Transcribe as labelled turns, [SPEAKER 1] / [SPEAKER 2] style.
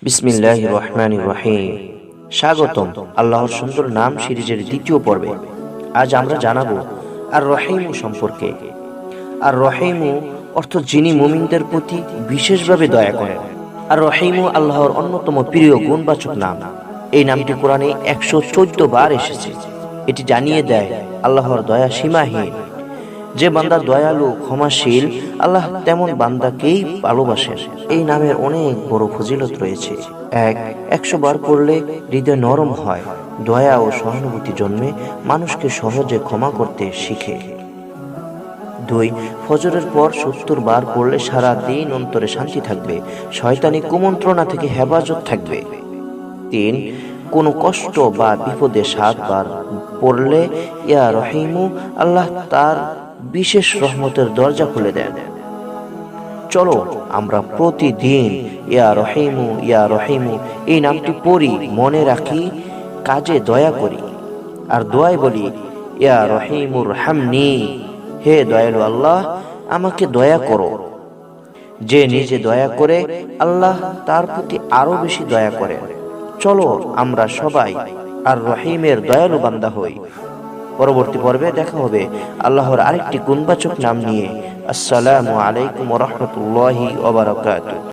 [SPEAKER 1] বিসমিল্লাহির রহমানির রহিম। স্বাগতম আল্লাহর সুন্দর নাম সিরিজের দ্বিতীয় পর্বে। আজ আমরা জানাবো আর রহিম সম্পর্কে। আর রহিম অর্থ যিনি মুমিনদের প্রতি বিশেষভাবে দয়া করেন। আর রহিম আল্লাহর অন্যতম প্রিয় গুণবাচক নাম। এই নামটি কোরআনে 114 বার এসেছে। এটি জানিয়ে দেয় আল্লাহর দয়া সীমাহীন। যে বান্দা দয়ালু ক্ষমাশীল, আল্লাহ তেমন বান্দাকেই ভালোবাসেন। এই নামের অনেক বড় ফজিলত রয়েছে। 100 বার পড়লে হৃদয় নরম হয়, দয়া ও সহানুভূতি জন্মে, মানুষকে সহজে ক্ষমা করতে শিখে। 2, ফজরের পর 70 বার পড়লে সারা দিন অন্তরে শান্তি থাকবে, শয়তানি কুমন্ত্রণা থেকে হেফাজত থাকবে। 3, কোনো কষ্ট বা বিপদে 7 বার পড়লে ইয়া রহিমু, আল্লাহ তার বিশেষ রহমতের দরজা খুলে দেন। চলো আমরা প্রতিদিন ইয়া রহিমু এই নামটি পড়ি, মনে রাখি, কাজে দয়া করি, আর দোয়ায় বলি ইয়া রহিমুর হামনি, হে দয়ালু আল্লাহ আমাকে দয়া করো। যে নিজে দয়া করে, আল্লাহ তার প্রতি আরো বেশি দয়া করেন। চলো আমরা সবাই আর রহিমের দয়ালু বান্দা হই। পরবর্তী পর্বে দেখা হবে আল্লাহর আরেকটি গুণবাচক নাম নিয়ে। আসসালামু আলাইকুম ওয়া রাহমাতুল্লাহি ওয়া বারাকাতুহু।